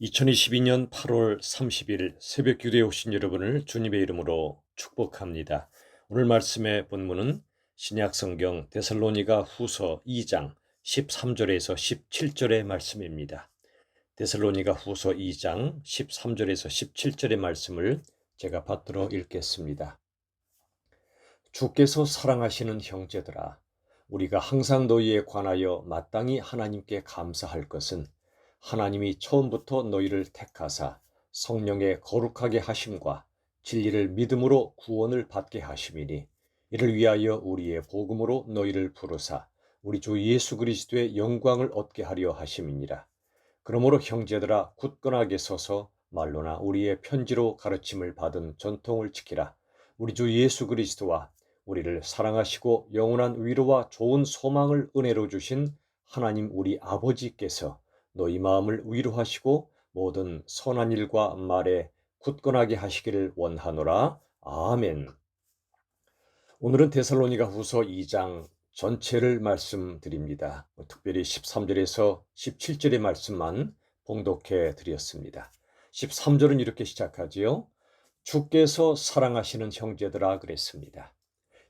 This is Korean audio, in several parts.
2022년 8월 30일 새벽 기도에 오신 여러분을 주님의 이름으로 축복합니다. 오늘 말씀의 본문은 신약 성경 데살로니가 후서 2장 13절에서 17절의 말씀입니다. 데살로니가 후서 2장 13절에서 17절의 말씀을 제가 받들어 읽겠습니다. 주께서 사랑하시는 형제들아, 우리가 항상 너희에 관하여 마땅히 하나님께 감사할 것은 하나님이 처음부터 너희를 택하사 성령의 거룩하게 하심과 진리를 믿음으로 구원을 받게 하심이니, 이를 위하여 우리의 복음으로 너희를 부르사 우리 주 예수 그리스도의 영광을 얻게 하려 하심이니라. 그러므로 형제들아, 굳건하게 서서 말로나 우리의 편지로 가르침을 받은 전통을 지키라. 우리 주 예수 그리스도와 우리를 사랑하시고 영원한 위로와 좋은 소망을 은혜로 주신 하나님 우리 아버지께서 너희 마음을 위로하시고 모든 선한 일과 말에 굳건하게 하시기를 원하노라. 아멘. 오늘은 데살로니가 후서 2장 전체를 말씀드립니다. 특별히 13절에서 17절의 말씀만 봉독해 드렸습니다. 13절은 이렇게 시작하지요. 주께서 사랑하시는 형제들아 그랬습니다.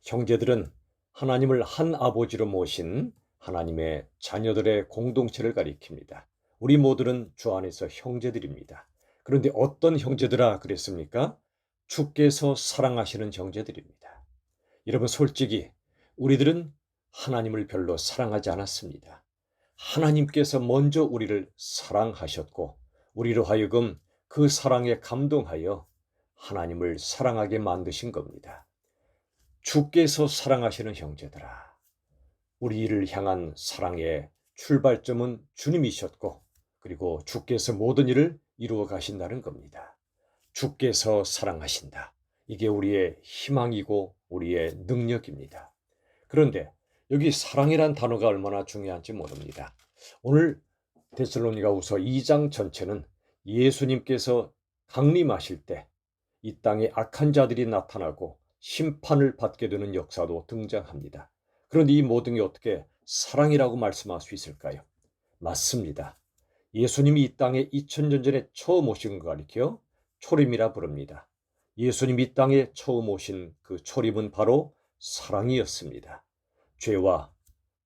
형제들은 하나님을 한 아버지로 모신 하나님의 자녀들의 공동체를 가리킵니다. 우리 모두는 주 안에서 형제들입니다. 그런데 어떤 형제들아 그랬습니까? 주께서 사랑하시는 형제들입니다. 여러분, 솔직히 우리들은 하나님을 별로 사랑하지 않았습니다. 하나님께서 먼저 우리를 사랑하셨고 우리로 하여금 그 사랑에 감동하여 하나님을 사랑하게 만드신 겁니다. 주께서 사랑하시는 형제들아, 우리를 향한 사랑의 출발점은 주님이셨고, 그리고 주께서 모든 일을 이루어 가신다는 겁니다. 주께서 사랑하신다. 이게 우리의 희망이고 우리의 능력입니다. 그런데 여기 사랑이란 단어가 얼마나 중요한지 모릅니다. 오늘 데살로니가후서 2장 전체는 예수님께서 강림하실 때 이 땅에 악한 자들이 나타나고 심판을 받게 되는 역사도 등장합니다. 그런데 이 모든 게 어떻게 사랑이라고 말씀할 수 있을까요? 맞습니다. 예수님이 이 땅에 2000년 전에 처음 오신 걸 가리켜 초림이라 부릅니다. 예수님이 이 땅에 처음 오신 그 초림은 바로 사랑이었습니다. 죄와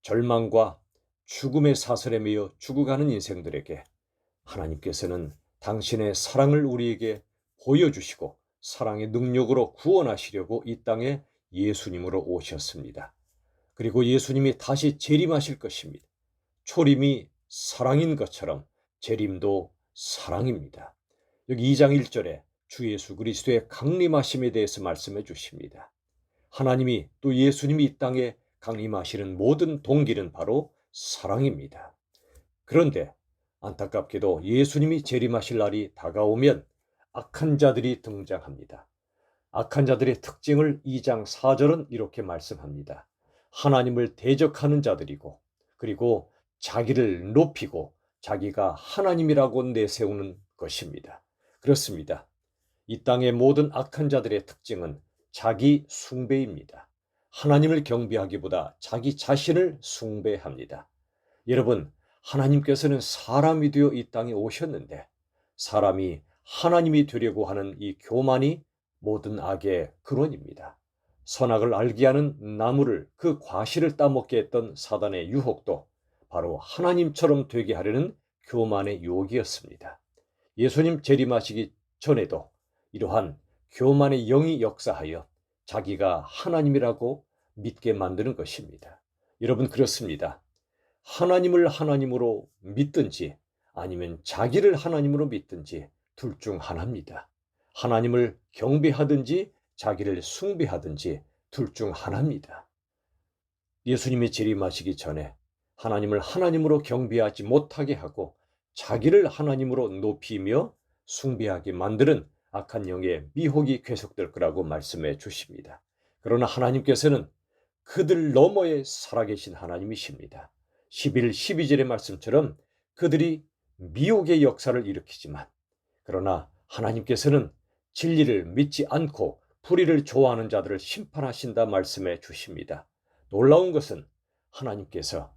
절망과 죽음의 사슬에 매여 죽어가는 인생들에게 하나님께서는 당신의 사랑을 우리에게 보여주시고 사랑의 능력으로 구원하시려고 이 땅에 예수님으로 오셨습니다. 그리고 예수님이 다시 재림하실 것입니다. 초림이 사랑인 것처럼 재림도 사랑입니다. 여기 2장 1절에 주 예수 그리스도의 강림하심에 대해서 말씀해 주십니다. 하나님이 또 예수님이 이 땅에 강림하시는 모든 동기는 바로 사랑입니다. 그런데 안타깝게도 예수님이 재림하실 날이 다가오면 악한 자들이 등장합니다. 악한 자들의 특징을 2장 4절은 이렇게 말씀합니다. 하나님을 대적하는 자들이고, 그리고 자기를 높이고 자기가 하나님이라고 내세우는 것입니다. 그렇습니다. 이 땅의 모든 악한 자들의 특징은 자기 숭배입니다. 하나님을 경배하기보다 자기 자신을 숭배합니다. 여러분, 하나님께서는 사람이 되어 이 땅에 오셨는데 사람이 하나님이 되려고 하는 이 교만이 모든 악의 근원입니다. 선악을 알게 하는 나무를, 그 과실을 따먹게 했던 사단의 유혹도 바로 하나님처럼 되게 하려는 교만의 유혹이었습니다. 예수님 재림하시기 전에도 이러한 교만의 영이 역사하여 자기가 하나님이라고 믿게 만드는 것입니다. 여러분, 그렇습니다. 하나님을 하나님으로 믿든지 아니면 자기를 하나님으로 믿든지 둘 중 하나입니다. 하나님을 경배하든지 자기를 숭배하든지 둘 중 하나입니다. 예수님이 재림하시기 전에 하나님을 하나님으로 경배하지 못하게 하고 자기를 하나님으로 높이며 숭배하게 만드는 악한 영의 미혹이 계속될 거라고 말씀해 주십니다. 그러나 하나님께서는 그들 너머에 살아계신 하나님이십니다. 11, 12절의 말씀처럼 그들이 미혹의 역사를 일으키지만, 그러나 하나님께서는 진리를 믿지 않고 불의를 좋아하는 자들을 심판하신다 말씀해 주십니다. 놀라운 것은 하나님께서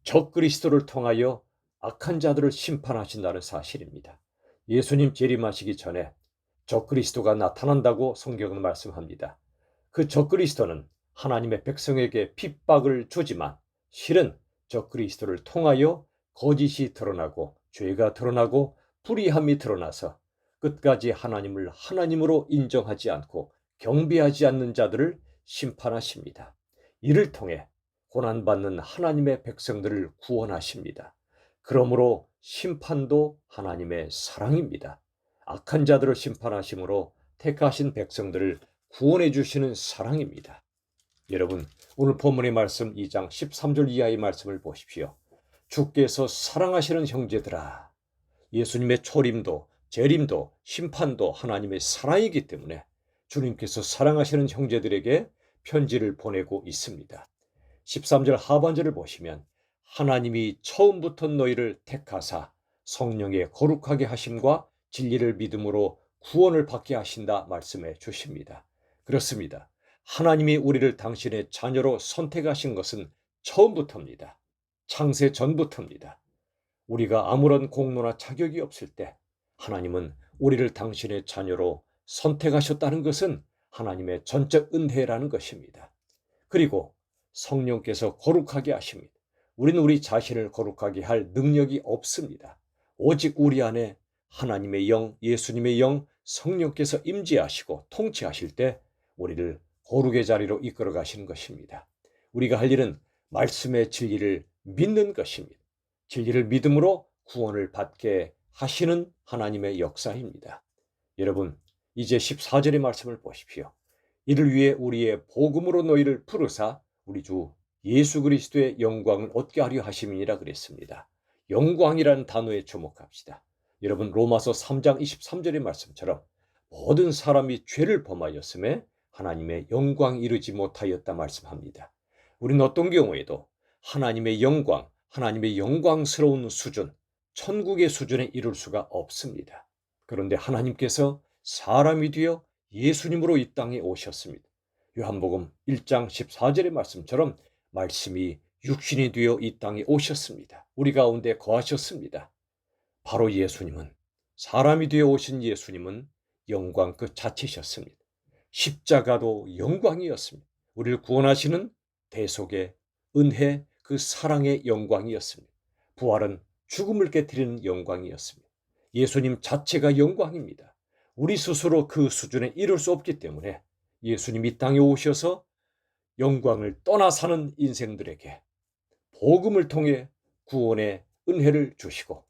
적그리스도를 통하여 악한 자들을 심판하신다는 사실입니다. 예수님 재림하시기 전에 적그리스도가 나타난다고 성경은 말씀합니다. 그 적그리스도는 하나님의 백성에게 핍박을 주지만 실은 적그리스도를 통하여 거짓이 드러나고 죄가 드러나고 불의함이 드러나서 끝까지 하나님을 하나님으로 인정하지 않고 경배하지 않는 자들을 심판하십니다. 이를 통해 고난받는 하나님의 백성들을 구원하십니다. 그러므로 심판도 하나님의 사랑입니다. 악한 자들을 심판하심으로 택하신 백성들을 구원해 주시는 사랑입니다. 여러분, 오늘 본문의 말씀 2장 13절 이하의 말씀을 보십시오. 주께서 사랑하시는 형제들아, 예수님의 초림도 재림도 심판도 하나님의 사랑이기 때문에 주님께서 사랑하시는 형제들에게 편지를 보내고 있습니다. 13절 하반절을 보시면 하나님이 처음부터 너희를 택하사 성령의 거룩하게 하심과 진리를 믿음으로 구원을 받게 하신다 말씀해 주십니다. 그렇습니다. 하나님이 우리를 당신의 자녀로 선택하신 것은 처음부터입니다. 창세 전부터입니다. 우리가 아무런 공로나 자격이 없을 때 하나님은 우리를 당신의 자녀로 선택하셨다는 것은 하나님의 전적 은혜라는 것입니다. 그리고 성령께서 거룩하게 하십니다. 우리는 우리 자신을 거룩하게 할 능력이 없습니다. 오직 우리 안에 하나님의 영, 예수님의 영, 성령께서 임재하시고 통치하실 때 우리를 거룩의 자리로 이끌어 가시는 것입니다. 우리가 할 일은 말씀의 진리를 믿는 것입니다. 진리를 믿음으로 구원을 받게 하시는 하나님의 역사입니다. 여러분, 이제 14절의 말씀을 보십시오. 이를 위해 우리의 복음으로 너희를 부르사 우리 주 예수 그리스도의 영광을 얻게 하려 하심이니라 그랬습니다. 영광이라는 단어에 주목합시다. 여러분, 로마서 3장 23절의 말씀처럼 모든 사람이 죄를 범하였음에 하나님의 영광 이르지 못하였다 말씀합니다. 우리는 어떤 경우에도 하나님의 영광, 하나님의 영광스러운 수준, 천국의 수준에 이룰 수가 없습니다. 그런데 하나님께서 사람이 되어 예수님으로 이 땅에 오셨습니다. 요한복음 1장 14절의 말씀처럼 말씀이 육신이 되어 이 땅에 오셨습니다. 우리 가운데 거하셨습니다. 바로 예수님은, 사람이 되어 오신 예수님은 영광 그 자체셨습니다. 십자가도 영광이었습니다. 우리를 구원하시는 대속의 은혜, 그 사랑의 영광이었습니다. 부활은 죽음을 깨뜨리는 영광이었습니다. 예수님 자체가 영광입니다. 우리 스스로 그 수준에 이룰 수 없기 때문에 예수님이 이 땅에 오셔서 영광을 떠나 사는 인생들에게 복음을 통해 구원의 은혜를 주시고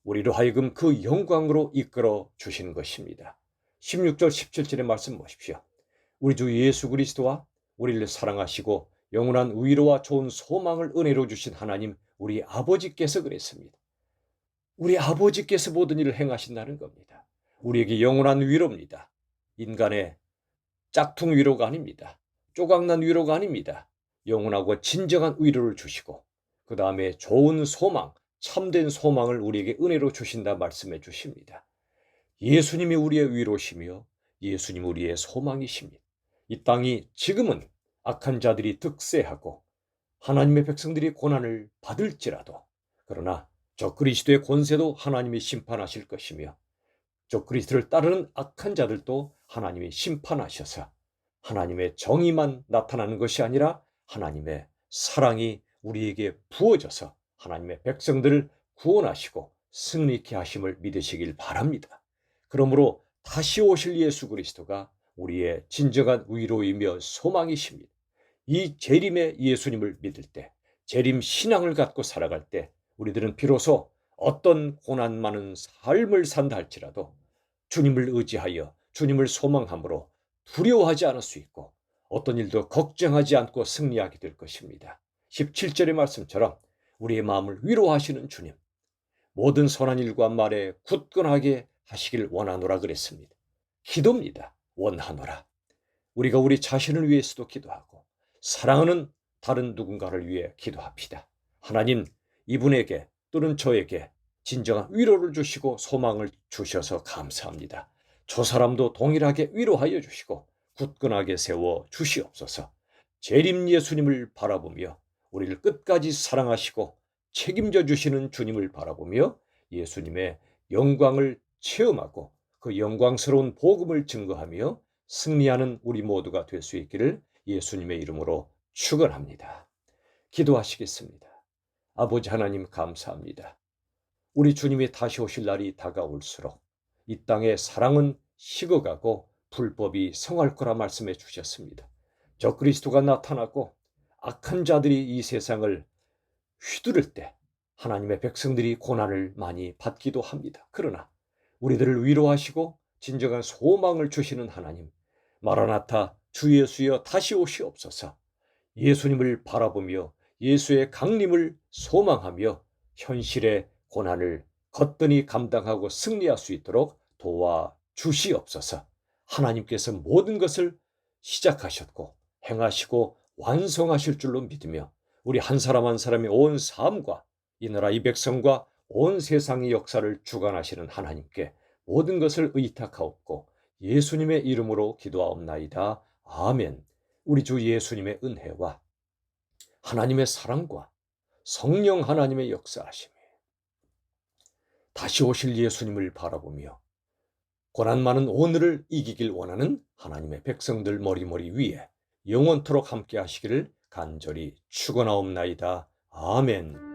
우리로 하여금 그 영광으로 이끌어 주시는 것입니다. 16절 17절의 말씀 보십시오. 우리 주 예수 그리스도와 우리를 사랑하시고 영원한 위로와 좋은 소망을 은혜로 주신 하나님 우리 아버지께서 그랬습니다. 우리 아버지께서 모든 일을 행하신다는 겁니다. 우리에게 영원한 위로입니다. 인간의 짝퉁 위로가 아닙니다. 조각난 위로가 아닙니다. 영원하고 진정한 위로를 주시고 그 다음에 좋은 소망, 참된 소망을 우리에게 은혜로 주신다 말씀해 주십니다. 예수님이 우리의 위로시며 예수님 우리의 소망이십니다. 이 땅이 지금은 악한 자들이 득세하고 하나님의 백성들이 고난을 받을지라도 그러나 적그리스도의 권세도 하나님이 심판하실 것이며 적그리스도를 따르는 악한 자들도 하나님이 심판하셔서 하나님의 정의만 나타나는 것이 아니라 하나님의 사랑이 우리에게 부어져서 하나님의 백성들을 구원하시고 승리케 하심을 믿으시길 바랍니다. 그러므로 다시 오실 예수 그리스도가 우리의 진정한 위로이며 소망이십니다. 이 재림의 예수님을 믿을 때, 재림 신앙을 갖고 살아갈 때 우리들은 비로소 어떤 고난 많은 삶을 산다 할지라도 주님을 의지하여 주님을 소망함으로 두려워하지 않을 수 있고 어떤 일도 걱정하지 않고 승리하게 될 것입니다. 17절의 말씀처럼 우리의 마음을 위로하시는 주님, 모든 선한 일과 말에 굳건하게 하시길 원하노라 그랬습니다. 기도입니다. 원하노라. 우리가 우리 자신을 위해서도 기도하고 사랑하는 다른 누군가를 위해 기도합시다. 하나님, 이분에게 또는 저에게 진정한 위로를 주시고 소망을 주셔서 감사합니다. 저 사람도 동일하게 위로하여 주시고 굳건하게 세워 주시옵소서. 재림 예수님을 바라보며 우리를 끝까지 사랑하시고 책임져 주시는 주님을 바라보며 예수님의 영광을 체험하고 그 영광스러운 복음을 증거하며 승리하는 우리 모두가 될 수 있기를 예수님의 이름으로 축원합니다. 기도하시겠습니다. 아버지 하나님 감사합니다. 우리 주님이 다시 오실 날이 다가올수록 이 땅의 사랑은 식어가고 불법이 성할 거라 말씀해 주셨습니다. 적그리스도가 나타나고 악한 자들이 이 세상을 휘두를 때 하나님의 백성들이 고난을 많이 받기도 합니다. 그러나 우리들을 위로하시고 진정한 소망을 주시는 하나님, 마라나타 주 예수여 다시 오시옵소서. 예수님을 바라보며 예수의 강림을 소망하며 현실의 고난을 거뜬히 감당하고 승리할 수 있도록 도와주시옵소서. 하나님께서 모든 것을 시작하셨고 행하시고 완성하실 줄로 믿으며 우리 한 사람 한 사람의 온 삶과 이 나라 이 백성과 온 세상의 역사를 주관하시는 하나님께 모든 것을 의탁하옵고 예수님의 이름으로 기도하옵나이다. 아멘. 우리 주 예수님의 은혜와 하나님의 사랑과 성령 하나님의 역사하심이 다시 오실 예수님을 바라보며 고난 많은 오늘을 이기길 원하는 하나님의 백성들 머리머리 위에 영원토록 함께 하시기를 간절히 축원하옵나이다. 아멘.